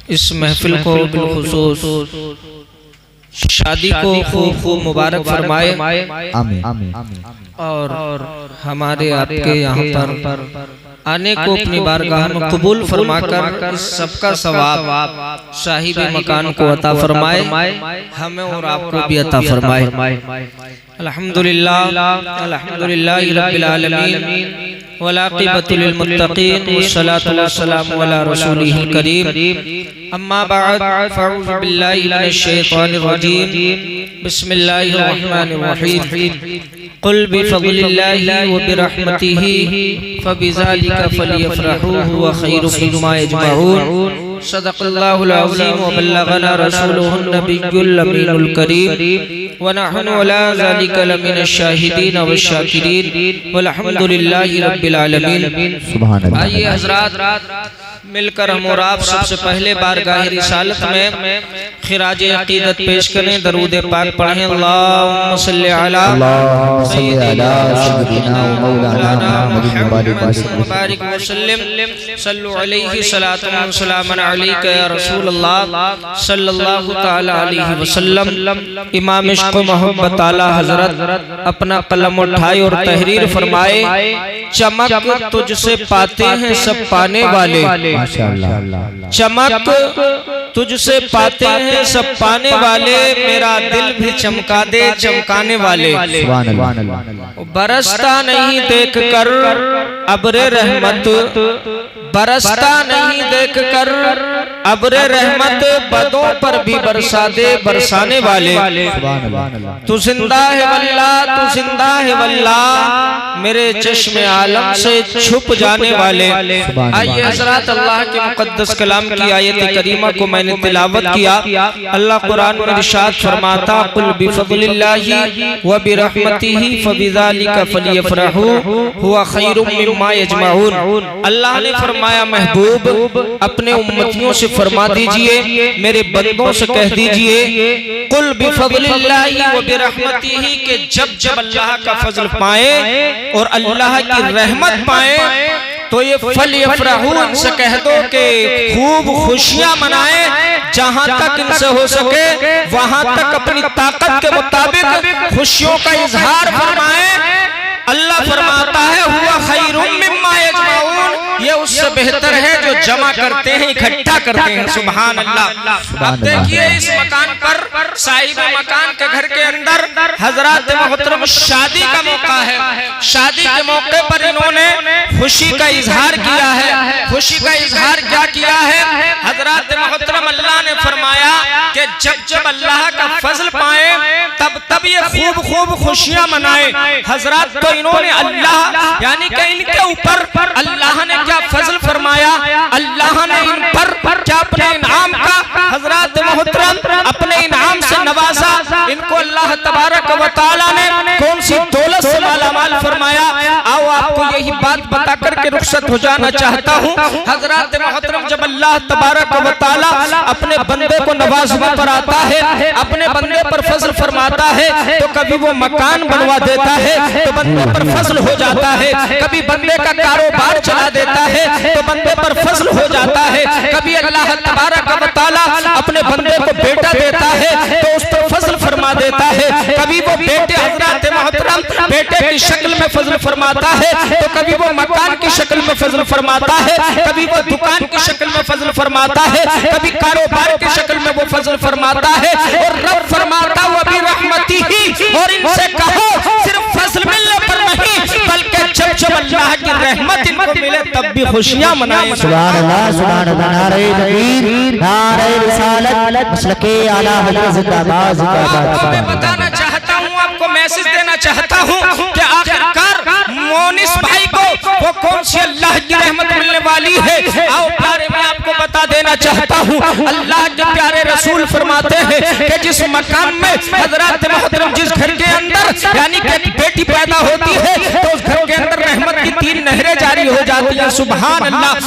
اس محفل کو بالخصوص شادی کو خوب خوب مبارک فرمائے اور ہمارے آپ کے یہاں پر آنے کو اپنی بارگاہ میں قبول فرما کر اس سب کا ثواب صاحب مکان کو عطا فرمائے، ہمیں اور آپ کو بھی عطا فرمائے۔ الحمدللہ الحمدللہ رب العالمین والعاقبۃ للمتقین والصلاة والسلام علی رسولہ الکریم، اما بعد فاعوذ باللہ من الشیطان الرجیم، بسم اللہ الرحمن الرحیم۔ قل بفضل اللہ وبرحمتہ فبذلک فلیفرحوا هو خیر مما یجمعون۔ صدق اللہ العظیم وبلغنا رسولہ النبی الامین الکریم ونحن علی ذلک لمن الشاہدین والشاکرین والحمد للہ رب العالمین۔ آئیے حضرات مل کر ہم اور آپ سب سے پہلے بارگاہ رسالت میں خراج عقیدت پیش کریں، درود پاک پڑھیں۔ اللہم صلی علی سیدنا مولانا محمد مبارک وسلم، صلو علیہ صلاۃ و سلام علیک یا رسول اللہ صلی اللہ تعالی علیہ وسلم۔ امام عشق و محبت اعلیٰ حضرت اپنا قلم اٹھائے اور تحریر فرمائے، چمک تجھ سے پاتے ہیں سب پانے والے، چمک تجھ سے پاتے ہیں سب پانے والے، میرا دل بھی چمکا دے چمکانے والے۔ برستا نہیں دیکھ کر ابر رحمت، برستا نہیں دیکھ کر ابر رحمت، بدوں پر بھی برسا دے برسانے والے۔ تو زندہ ہے واللہ تو زندہ ہے واللہ، میرے چشم عالم سے چھپ جانے والے۔ آئیے حضرات اللہ کے مقدس کلام کی آیت کریمہ کو میں نے تلاوت کیا۔ اللہ قرآن میں ارشاد فرماتا، قل بفضل اللہ وبرحمتہ فبذلک فلیفرحوا هو خیر مما یجمعون۔ اللہ نے فرمایا محبوب اپنے امتیوں سے فرما دیجئے، میرے بندوں سے کہہ دیجئے، قل بفضل اللہ وبرحمتہ، کہ جب جب اللہ کا فضل پائیں اور اللہ کی رحمت پائیں تو یہ فلیفرحوا، ان سے کہہ دو کہ خوب خوشیاں منائیں، جہاں تک ان سے ہو سکے وہاں تک اپنی طاقت کے مطابق خوشیوں کا اظہار فرمائیں۔ اللہ فرماتا ہے ہوا خیر مما یجمعون، یہ اس سے بہتر ہے جو جمع کرتے ہیں اکٹھا کرتے ہیں۔ سبحان اللہ۔ اب دیکھیے اس مکان پر صاحب مکان کے گھر کے اندر حضرات محترم شادی کا موقع ہے، شادی کے موقع پر انہوں نے خوشی کا اظہار کیا ہے۔ خوشی کا اظہار کیا کیا ہے حضرات محترم؟ اللہ نے فرمایا کہ جب جب اللہ کا فضل پائیں تب یہ خوب خوب خوشیاں منائیں۔ حضرات تو انہوں نے اللہ یعنی کہ ان کے اوپر اللہ نے کیا فضل فرمایا، اللہ نے ان پر کیا اپنے انعام کا حضرات محترم اپنے انعام سے نوازا۔ ان کو اللہ تبارک و تعالی نے کون سی دولت سے مالا مال فرمایا۔ آؤ آپ کو یہی بات بتا کر کے رخصت ہو جانا چاہتا ہوں۔ حضرات محترم جب اللہ تبارک و تعالی اپنے بندے کو نوازنے پر آتا ہے، اپنے بندے پر فضل فرماتا ہے، تو کبھی وہ مکان بنوا دیتا ہے تو بندے پر فضل ہو جاتا ہے، کبھی بندے کا کاروبار چلا دیتا ہے تو بندے پر فضل ہو جاتا ہے، کبھی اللہ تبارک و تعالی اپنے بندے کو بیٹا دیتا ہے تو اس پر فضل فرما دیتا ہے، کبھی وہ بیٹے حضرات محترم بیٹے کی شکل میں فضل فرماتا ہے تو کبھی وہ مکان کی شکل میں فضل فرماتا ہے، کبھی وہ دکان کی شکل میں فضل فرماتا ہے، کبھی کاروبار کی شکل میں وہ فضل فرماتا ہے۔ اور رب فرماتا وبرحمتہ، اور ان سے کہو صرف فضل ملنے پر نہیں بلکہ جب جب اللہ کی رحمت ان کو ملے تب بھی خوشیاں منائیں۔ سبحان اللہ سبحان اللہ، نعرہ تکبیر، نعرہ رسالت، مسلک اعلیٰ حضرت زندہ باد۔ آپ کو میں بتانا چاہتا ہوں، آپ کو میسج دینا چاہتا ہوں کہ آخرکار مونس بھائی کو وہ کون سی اللہ کی رحمت ملنے والی ہے۔ آؤ پیارے میں آپ کو بتا دینا چاہتا ہوں، اللہ کے پیارے رسول فرماتے ہیں کہ جس مکان میں حضرات محترم جس گھر کے اندر یعنی کہ بیٹی پیدا ہوتی ہے تو اس گھر کے اندر رحمت کی 3 نہریں جاری ہو جاتی ہیں۔ سبحان اللہ،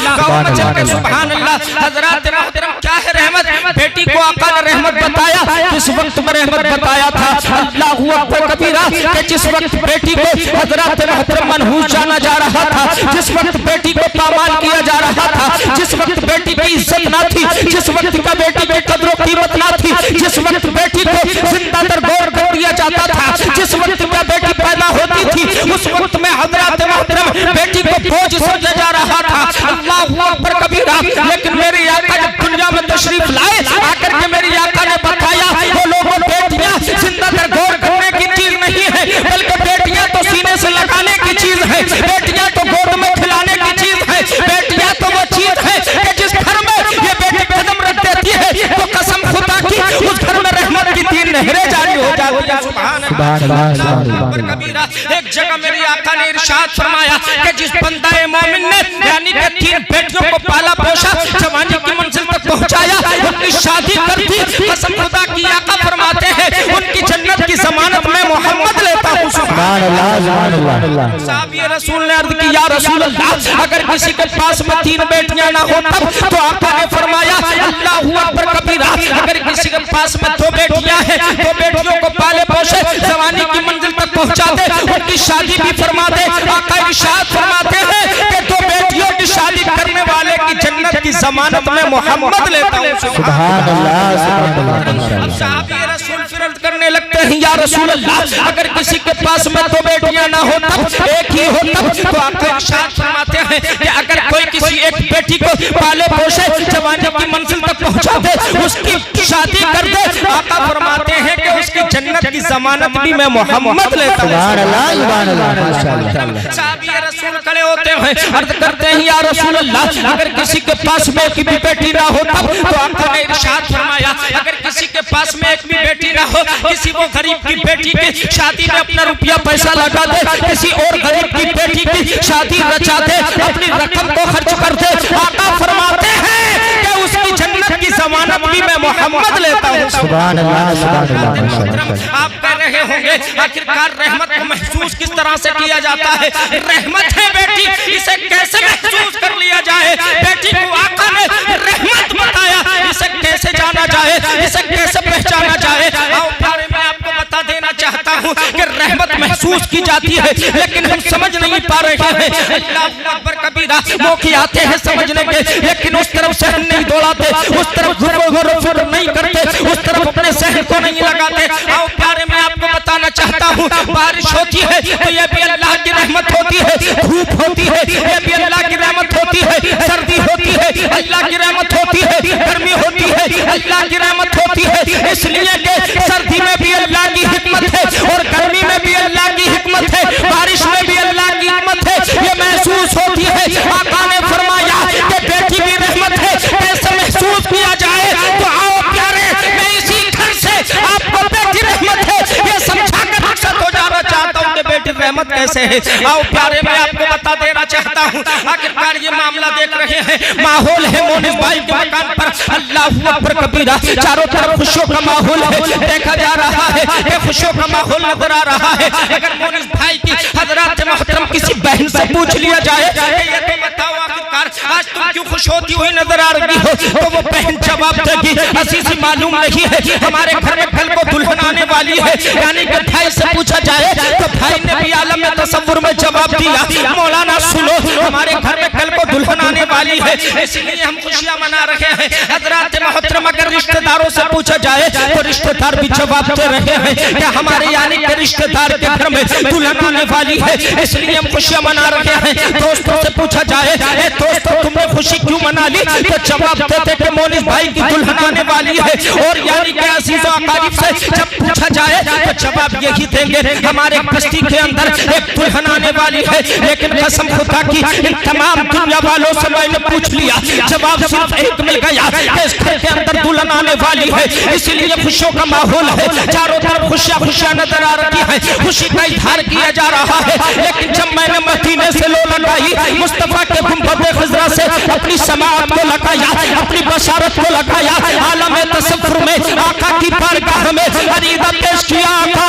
سبحان اللہ۔ حضرات محترم کیا ہے رحمت؟ بیٹی کو آقا نے رحمت بتایا، کس وقت میں رحمت بتایا تھا؟ اللہ اکبر کبیرہ، کہ جس وقت بیٹی کو حضرات محترم منحوس جانا جا رہا تھا، جس وقت بیٹی کو پامال کیا جا رہا تھا، جس وقت بیٹی بیٹی کی عزت نہ تھی، جس وقت کا بیٹی کی قدر و قیمت نہ تھی، جس وقت بیٹی کو زندہ در گور کر دیا جاتا تھا، جس وقت کا بیٹی پیدا ہوتی تھی اس وقت میں حضرات محترم بیٹی کو بوجھ سمجھا جا رہا تھا۔ اللہ اکبر کبیرہ، لیکن میرے آقا جب دنیا میں تشریف لائے آ کر کے میرے آقا نے بتایا وہ لوگوں بیٹیاں زندہ در گور کرنے کی چیز نہیں ہے، بلکہ بیٹیاں تو سینے سے لگانے کی چیز ہے، بیٹیاں تو گود میں کھلانے کی چیز ہے، بیٹیاں تو وہ چیز ہے کہ جس گھر میں یہ بیٹی قدم رکھ دیتی ہے تو قسم خدا کی اس گھر میں رحمت کی تین نہریں جاری ہو جاتی ہیں۔ سبحان اللہ۔ کبیرہ ایک جگہ میرے آقا نے ارشاد فرمایا کہ جس بندہ مومن نے یعنی کہ تین بیٹیوں کو پالا پوشا جوانی کی منزل تک پہنچایا ان کی شادی کر دی، قسم خدا کی آقا فرماتے ہیں ان کی جنت کی ضمانت میں محمد لیتا ہوں۔ سبحان اللہ۔ صحابی رسول نے عرض کی یا رسول اللہ اگر کسی کے پاس میں تین بیٹیاں نہ ہو تب، تو آقا نے فرمایا اللہ اکبر کبیرہ اگر کسی کے پاس میں دو بیٹیاں ہیں دو بیٹیوں کو پالے پوشے جوانی کی منزل تک پہنچا دے ان کی شادی بھی فرما دے۔ آقا ارشاد فرماتے ہیں کہ دو بیٹیوں کی شادی کرنے والے کی جنت کی ضمانت میں محمد لیتا ہوں۔ سبحان اللہ۔ اب صحابی رسول فرض کرنے لگتے ہیں یا رسول اللہ اگر کسی کے پاس میں دو بیٹیاں نہ ہو تب ایک ہی ہو تب، تو آقا ارشاد فرماتے ہیں کہ اگر کوئی کسی ایک بیٹی کو پالے پوشے جوانی کی منزل تک پہنچا دے اس کی شادی کر دے، آقا فرماتے ہیں کہ اس کی جنت کی ضمانت بھی میں محمد لیتا ہوں۔ سبحان اللہ۔ صحابی رسول کھڑے ہوتے ہیں عرض کرتے ہیں یا رسول اللہ اگر کسی کے پاس میں ایک بھی بیٹی نہ ہو تب، تو آقا نے ارشاد فرمایا اگر کسی کے پاس میں ایک بھی بیٹی نہ ہو کسی وہ غریب کی بیٹی کی شادی میں اپنا روپیہ پیسہ لگا دے، کسی اور غریب کی بیٹی کی شادی رچا دے، اپنی رقم کو خرچ کر دے، آقا فرماتے ہیں کہ اس کی جنت کی ضمانت بھی میں محمد لیتا ہوں۔ سبحان اللہ۔ آپ کہہ رہے ہوں گے آخرکار رحمت کو محسوس کس طرح سے کیا جاتا ہے؟ رحمت ہے بیٹی اسے کیسے محسوس کر لیا جائے؟ بیٹی کو آقا نے رحمت بتایا، اسے کیسے جانا جائے، اسے کیسے پہچانا جائے؟ آؤ پیارے میں آپ کو بتا دینا چاہتا ہوں کہ رحمت محسوس کی جاتی ہے لیکن ہم سمجھ نہیں پا رہے ہیں۔ اللہ اکبر کبیرہ موقع آتے ہیں سمجھنے کے لیکن اس طرف ذہن نہیں دوڑاتے، اس طرف غور و فکر نہیں کرتے، اس طرف اپنے ذہن کو نہیں لگاتے۔ آؤ پیارے میں آپ کو بتانا چاہتا ہوں بارش ہوتی ہے تو یہ بھی اللہ کی رحمت ہوتی ہے، دھوپ ہوتی ہے یہ بھی اللہ کی رحمت ہوتی ہے، سردی ہوتی ہے اللہ کی رحمت ہوتی ہے، گرمی ہوتی ہے اللہ کی رحمت ہوتی ہے، اس لیے کہ سردی میں بھی اللہ کی حکمت ہے اور گرمی میں بھی اللہ کی حکمت ہے، بارش میں بھی اللہ کی حکمت ہے، یہ محسوس ہوتی ہے۔ آقا نے فرمایا کہ بیٹی بھی رحمت ہے، کیسے محسوس کیا جائے؟ تو آؤ پیارے میں اسی گھر سے آپ کو بیٹی رحمت ہے یہ سمجھا کر رخصت ہو جانا چاہتا ہوں کہ بیٹی رحمت کیسے ہے۔ آؤ پیارے میں آپ کو بتا دینا چاہتا ہوں آخرکار یہ معاملہ دیکھ رہے ہیں ماحول ہے مونس بھائی کے مکان پر اللہ اکبر کبیرہ چاروں طرف خوشیوں کا ماحول ہے، دیکھا جا رہا ہے کہ خوشیوں کا ماحول نظر آ رہا ہے۔ اگر مونس بھائی کی حضرات محترم کسی بہن سے پوچھ لیا جائے کہ یہ تو بتاؤ آخرکار آج تم کیوں خوش ہوتی ہوئی نظر آ رہی ہو، تو وہ بہن جواب دے گی عزیزی معلوم نہیں ہے ہمارے گھر میں کل کو دلہن آنے والی ہے، یعنی کہ بھائی سے پوچھا جائے تو بھائی نے بھی عالم تصور میں جواب دیا مولانا سنو ہمارے گھر میں کل کو دلہن آنے والی ہے اس لیے ہم خوشیاں منا رہے ہیں۔ حضرات محترم اگر رشتہ داروں سے پوچھا جائے تو رشتہ دار بھی جواب دے رہے ہیں کہ ہمارے یعنی کہ رشتہ دار کے گھر میں دلہن آنے والی ہے اس لیے ہم خوشیاں منا رہے ہیں۔ دوستوں سے پوچھا جائے اے دوستو تم نے خوشی کیوں منا لی تو جواب دیتے کہ مونس بھائی کی دلہن آنے والی ہے، اور یعنی کہ عزیز و اقارب سے جب پوچھا جائے تو جواب یہی دیں گے ہمارے بستی کے اندر ایک دلہن آنے والی ہے، لیکن قسم خدا کی ان تمام دنیا والوں سے میں نے پوچھ لیا جواب صرف ایک مل گیا کہ اس گھر کے اندر دلہن آنے والی ہے، اس لیے خوشیوں کا ماحول ہے، چاروں طرف خوشیاں خوشیاں نظر آ رہی ہیں، خوشی کا اظہار کیا جا رہا ہے۔ لیکن جب میں نے مدینے سے لو لگائی مصطفیٰ کے گنبد خضرا سے اپنی سماعت کو لگایا، اپنی بشارت کو لگایا، عالم تصور میں آقا کی بارگاہ میں عریضہ پیش کیا آقا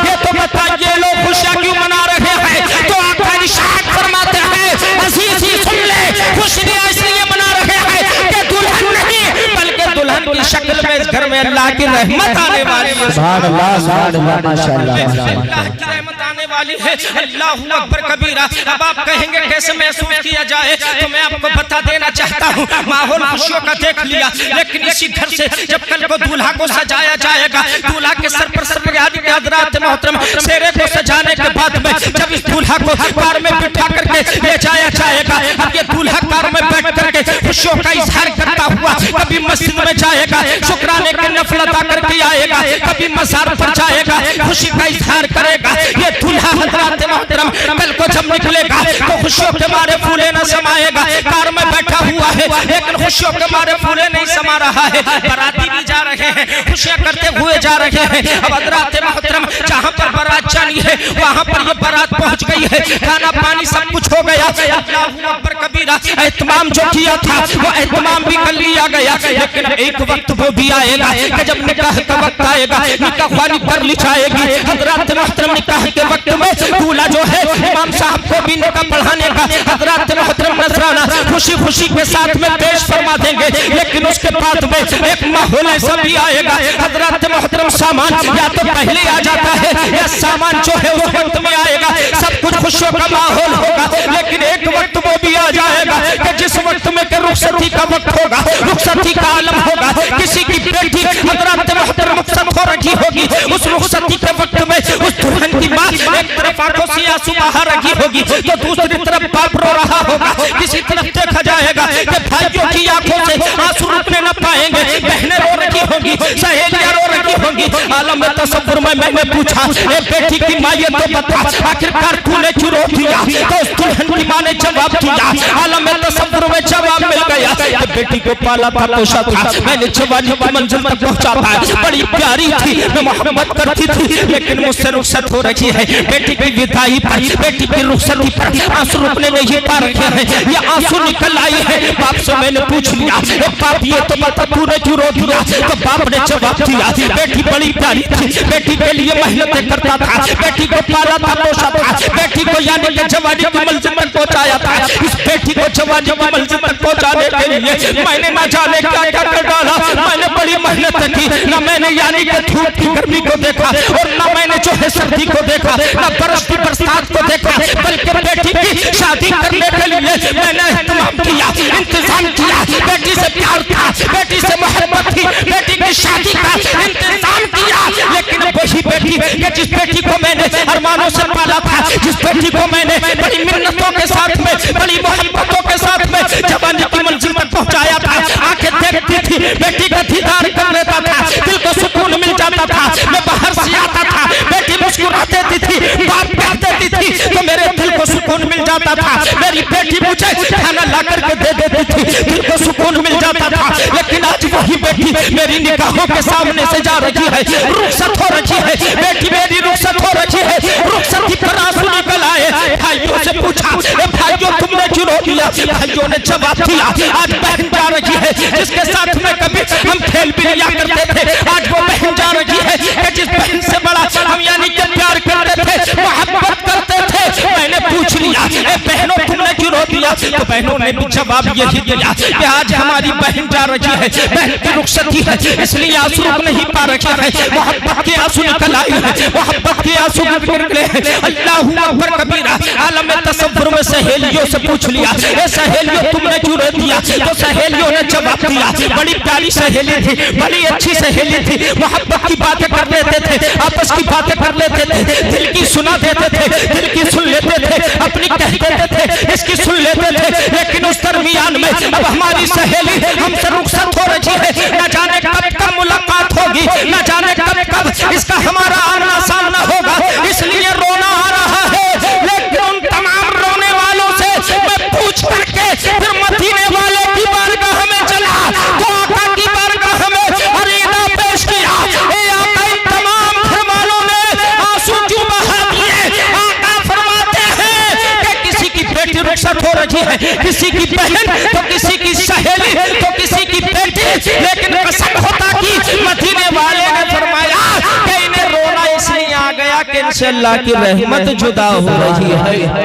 یہ تو بتائیے لوگ خوشیاں کیوں منا رہے ہیں؟ تو آقا ارشاد فرماتے ہیں عزیزی سن لے خوشیاں اس لیے منا رہے ہیں کہ دلہن نہیں بلکہ دلہن کی شکل میں اس گھر میں اللہ کی رحمت آنے والی ہے۔ سبحان اللہ، سبحان اللہ، ماشاءاللہ، اللہ کی رحمت آنے والی ہے. اللہ اکبر کبیرہ. اب آپ کہیں گے کیسے محسوس کیا جائے, تو میں آپ کو بتا دینا چاہتا ہوں. ماحول خوشیوں کا دیکھ لیا, لیکن اسی گھر سے جب کل کو دولہا کو سجایا جائے گا, دولہا کے سر پر سرکاری کے حضرات محترم سیرے کو سجانے کے بعد میں جب اس دولہا کو کار میں بٹھا کر کے لے جایا جائے گا, اب یہ دولہا کار میں بیٹھ کر کے خوشیوں کا اظہار کرتا ہوا کبھی مسجد میں جائے گا, شکرانے کے نفل ادا کر کے آئے گا, کبھی مزار پر جائے گا, خوشی کا اظہار کرے گا. یہ دولہا حضرات محترم کل کو جب نکلے گا تو خوشیوں کے مارے پھولے نہ سمائے گا. کار میں بیٹھا ہوا ہے لیکن خوشیوں کے مارے پھولے نہیں سما رہا ہے. باراتی بھی جا رہے ہیں, خوشیاں کرتے ہوئے جا رہے ہیں. اب حضرات محترم جہاں پر بارات جانی ہے وہاں پر یہ بارات پہنچ گئی ہے, کھانا پانی سب کچھ ہو گیا. اللہ اکبر کبیرہ. اہتمام جو کیا تھا وہ اہتمام بھی کر لیا گیا, لیکن ایک وقت وہ بھی آئے گا کہ جب نکاح کا وقت آئے گا, نکاح والی پر لچھائے گی. حضرات محترم نکاح کے وقت میں دولہا جو ہے امام صاحب کو بھی نکاح پڑھانے کا حضرات محترم نذرانہ خوشی خوشی کے ساتھ میں پیش فرما دیں گے. لیکن اس کے بعد میں ایک ماحول ایسا بھی آئے گا حضرات محترم, سامان یا تو پہلے آ جاتا ہے یا سامان جو ہے اس وقت میں آئے گا, سب کچھ خوشیوں کا ماحول ہوگا. لیکن ایک وقت وہ بھی آ جائے گا کہ جس وقت میں کہ رخصتی کا وقت ہوگا, رخصتی کا عالم ہوگا. کسی کی بیٹی حضرات محترم رخصت ہو رکھی ہوگی, اس رخصتی کے وقت میں اس دلہن کی ماں ایک طرف آنکھوں سے آنسو بہا رکھی ہوگی تو دوسری طرف باپ رو رہا ہوگا. کسی طرف دیکھا جائے گا کہ بھائیوں کی آنکھوں سے آنسو رکنے نہ پائیں گے, بہنیں رو رکھی ہوں گی, سہیلیاں رو رکھی ہوں گی. عالم تصور میں میں نے پوچھا, اے بیٹی کی ماں یہ تو بتا آخرکار تو نے کیوں رو دیا؟ تو اس دلہن کی ماں نے جواب دیا, عالم تصور میں جواب مل گیا. بیٹی کو پالا تھا, پوشا تھا, میں نے جوانی کی منزل تک پہنچا تھا, بڑی پیاری تھی, میں محبت کرتی تھی, لیکن مجھ سے رخصت ہو رکھی ہے. بیٹی کی وداعی پر, بیٹی کی رخصتی پر آنسو رکنے نہیں پا رکھے ہیں, یہ آنسو نکل آئی ہے. باپ سے میں نے پوچھ لیا, باپ یہ تو بتا تو نے کیوں رو دیا؟ تو باپ نے جواب دیا, بیٹی بڑی پیاری تھی, بیٹی کے لیے محنتیں کرتا تھا, بیٹی کو پالا تھا, پوشا تھا, بیٹی کو یعنی کہ جوانی کی منزل تک پہنچایا تھا. اس بیٹی کو جوانی کی منزل تک پہنچانے کے لیے میں نے نہ جانے کیا کیا کر ڈالا. میں نے بڑی محنت کی, نہ میں نے یعنی کہ دھوپ کی گرمی کو دیکھا اور نہ میں نے جو ہے سردی کو دیکھا, نہ برف کی برسات کو دیکھا, بلکہ بیٹی کی شادی کرنے کے لیے میں نے اہتمام کیا, انتظام کیا. بیٹی سے پیار تھا, بیٹی سے محبت تھی, بیٹی کی شادی کا انتظام کیا. لیکن وہی بیٹی کہ جس بیٹی کو میں نے ارمانوں سے پالا تھا, جس بیٹی کو میں نے بڑی منتوں کے ساتھ میں, بڑی محبتوں کے ساتھ میں جوانی کی منزل تک پہنچایا تھا, آنکھیں دیکھتی تھی, بیٹی کا دیدار کر لیتا تھا, دل کو سکون مل جاتا تھا. میں باہر سے آتا تھا, بیٹی مسکرا دیتی تھی, بات کہہ دیتی تھی تو میرے دل کو سکون مل جاتا تھا. میری بیٹی مجھے کھانا لا کر کے دے دیتی تھی, دل کو سکون مل جاتا تھا. لیکن آج وہی بیٹی میری نگاہوں کے سامنے سے جا رہی ہے, رخصت ہو رکھی ہے, بیٹی میری رخصت ہو رکھی ہے. رخصتی پر آنسو نکل آئے. بھائیوں سے پوچھا, اے بھائیوں تم نے کیوں رو دیا؟ بھائیوں نے جواب دیا, آج بہن جا رہی ہے جس کے ساتھ میں کبھی ہم کھیل بھی لیا کرتے تھے, آج وہ بہن جا رہی ہے کہ جس بہن سے بڑا ہم یعنی کہ پیار کرتے تھے, محبت کرتے تھے. میں نے پوچھ لیا, اے بہنوں تم نے کیوں رو دیا؟ تو بہنوں نے بھی جواب یہی دیا کہ آج ہماری بہن جا رہی ہے, بہن کی رخصتی ہے, اس لیے آنسو رک نہیں پا رکھا ہے. محبت کے آنسو نکل آئی ہے, محبت کے آنسو نکلے ہیں. اللہ اکبر کبیرہ. عالم تصور میں سہیلیوں سے پوچھ لیا, اے سہیلیوں تم نے کیوں رو دیا؟ تو سہیلیوں نے جواب دیا, بڑی پیاری سہیلی تھی, بڑی اچھی سہیلی تھی, محبت کی باتیں کر لیتے تھے, آپس کی باتیں کر لیتے تھے, دل کی سنا دیتے تھے, دل کی سن لیتے تھے, اپنی کہہ دیتے تھے, اس کی سن لیتے تھے. لیکن اس درمیان میں اب ہماری سہیلی ہم سے رخصت ہو رہی ہے, نہ جانے کب کب ملاقات ہوگی, نہ جانے کب کب اس کا ہمارا آنا سامنا ہوگا. اس لیے رونا آ رہا ہے. لیکن ان تمام رونے والوں سے میں پوچھ کر کے پھر مدینے والے کی بارگاہ میں چلا, تو آقا کی بارگاہ میں عریضہ پیش کیا. اے آقا, ان تمام گھر والوں نے آنسو کیوں بہا دیے؟ آقا فرماتے ہیں کہ کسی کی بیٹی رخصت ہو رہی ہے, کسی کی بہن, تو کسی کی سہیلی, تو کسی کی بیٹی. لیکن قسم ہوتا کہ مدینے والے نے فرمایا کہ انہیں رونا اس لیے آ گیا کہ ان سے اللہ کی رحمت جدا ہو رہی ہے,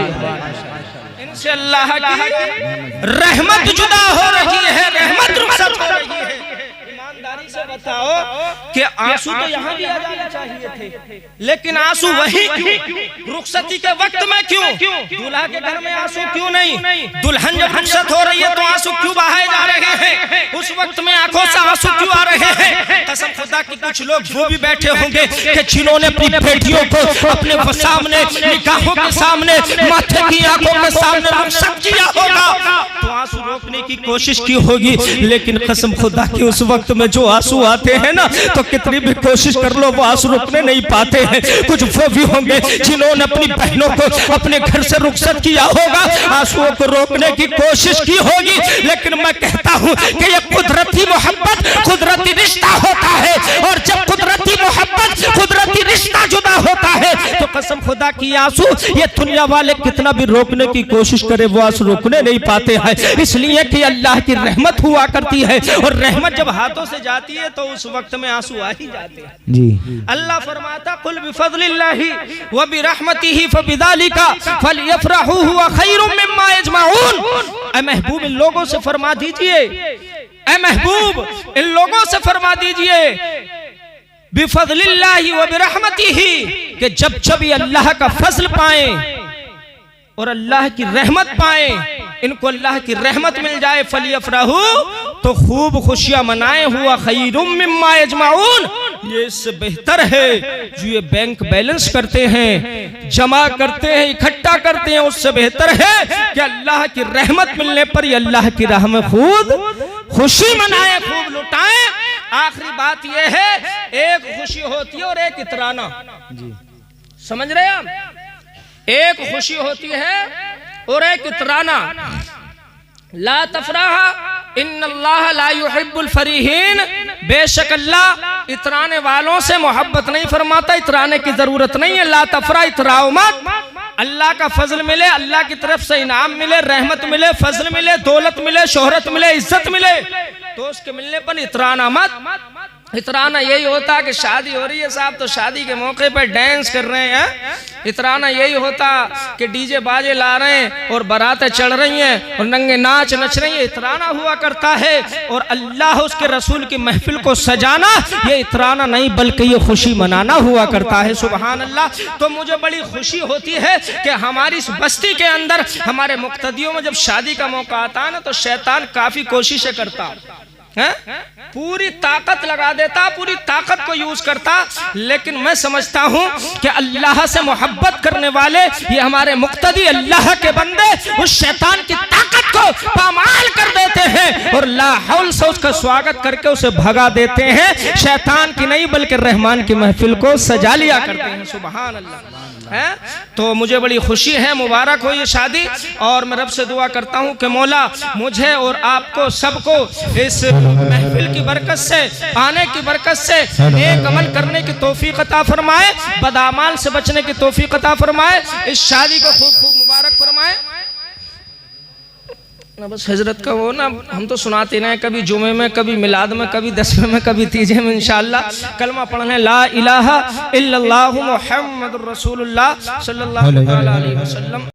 ان سے اللہ کی رحمت جدا ہو رہی ہے, رحمت رخصت ہو رہی ہے. ایمانداری سے بتاؤ کہ آنسو تو یہاں بھی آ جانا چاہیے تھے، لیکن آنسو وہی کیوں؟ رخصتی کے وقت میں کیوں؟ دولہا کے گھر میں آنسو کیوں نہیں؟ دلہن جب رخصت ہو رہی ہے تو آنسو کیوں بہائے جا رہے ہیں؟ اس وقت میں آنکھوں سے آنسو کیوں آ رہے ہیں؟ قسم خدا کی کچھ لوگ وہ بھی بیٹھے ہوں گے کہ جنہوں نے اپنی بیٹیوں کو اپنے سامنے نگاہوں کے سامنے ماتھے کی آنکھوں کے سامنے رخصت کیا ہوگا تو آنسو روکنے کی کوشش کی ہوگی، لیکن قسم خدا کی اس وقت میں جو آنسو آتے ہیں نا تو کتنی بھی کوشش کر لو وہ آنسو روکنے نہیں پاتے ہیں۔ کچھ وہ بھی ہوں گے جنہوں نے اپنی بہنوں کو اپنے گھر سے رخصت کیا ہوگا، آنسو کو روکنے کی کوشش کی ہوگی، لیکن میں کہتا ہوں کہ یہ قدرتی محبت قدرتی رشتہ ہوتا ہے، اور جب قدرتی محبت قدرتی رشتہ جدا ہوتا ہے تو قسم خدا کی آنسو یہ دنیا والے کتنا بھی روکنے کی کوشش کرے وہ آنسو روکنے نہیں پاتے ہیں، اس لیے کہ اللہ کی رحمت ہوا کرتی ہے، اور رحمت جب ہاتھوں سے جاتی ہے تو اس وقت میں آنسو آ ہی جاتے ہیں۔ جی اللہ فرماتا قل بفضل اللہ وبرحمتہ فبذالک فلیفرحوا هو خیر مما یجمعون۔ اے محبوب ان لوگوں سے فرما دیجئے، اے محبوب ان لوگوں سے فرما دیجئے بفضل اللہ وبرحمتہ کہ جب یہ اللہ کا فضل پائیں اور اللہ کی رحمت پائیں، ان کو اللہ کی رحمت مل جائے فلیفرحوا تو خوب خوشیاں منائیں، ہوا خیر مما یجمعون یہ اس سے بہتر ہے جو یہ بینک بیلنس کرتے ہیں، جمع کرتے ہیں، اکٹھا کرتے ہیں، اس سے بہتر ہے کہ اللہ کی رحمت ملنے پر یہ اللہ کی راہ میں خوب خوشی منائیں، خوب لٹائیں۔ آخری بات یہ ہے ایک خوشی ہوتی ہے اور ایک اترانا، سمجھ رہے ہیں؟ ایک خوشی ہوتی ہے اور ایک اترانا۔ لا تفرح ان اللہ لا يحب الفریحین، بے شک اللہ اترانے والوں سے محبت نہیں فرماتا، اترانے کی ضرورت نہیں ہے۔ لا تفرح، اتراؤ مت۔ اللہ کا فضل ملے، اللہ کی طرف سے انعام ملے، رحمت ملے، فضل ملے، دولت ملے، شہرت ملے، عزت ملے تو اس کے ملنے پر اترانا مت۔ اترانا یہی ہوتا کہ شادی ہو رہی ہے صاحب تو شادی کے موقع پر ڈینس کر رہے ہیں، اترانا یہی ہوتا کہ ڈی جے باجے لا رہے ہیں اور براتیں چڑھ رہی ہیں اور ننگے ناچ نچ رہی ہیں، اترانا ہوا کرتا ہے۔ اور اللہ اس کے رسول کی محفل کو سجانا یہ اترانا نہیں بلکہ یہ خوشی منانا ہوا کرتا ہے، سبحان اللہ۔ تو مجھے بڑی خوشی ہوتی ہے کہ ہماری اس بستی کے اندر ہمارے مقتدیوں میں جب شادی کا موقع آتا ہے نا تو شیطان کافی کوششیں کرتا، پوری طاقت لگا دیتا، پوری طاقت کو یوز کرتا، لیکن میں سمجھتا ہوں کہ اللہ سے محبت کرنے والے یہ ہمارے مقتدی اللہ کے بندے اس شیطان کی طاقت کو پامال کر دیتے ہیں اور لا حول سے اس کا سواگت کر کے اسے بھگا دیتے ہیں، شیطان کی نہیں بلکہ رحمان کی محفل کو سجا لیا کرتے ہیں، سبحان اللہ۔ تو مجھے بڑی خوشی ہے، مبارک ہو یہ شادی، اور میں رب سے دعا کرتا ہوں کہ مولا مجھے اور آپ کو سب کو اس محفل کی برکت سے، آنے کی برکت سے نیک عمل کرنے کی توفیق عطا فرمائے، بدعمال سے بچنے کی توفیق عطا فرمائے، اس شادی کو خوب خوب مبارک فرمائے۔ بس حضرت کا وہ نا ہم تو سناتے رہے، کبھی جمعے میں، کبھی میلاد میں، کبھی دسویں میں، کبھی تیجے میں، انشاءاللہ کلمہ پڑھنے لا الہ الا اللہ محمد الرسول اللہ صلی اللہ علیہ وسلم۔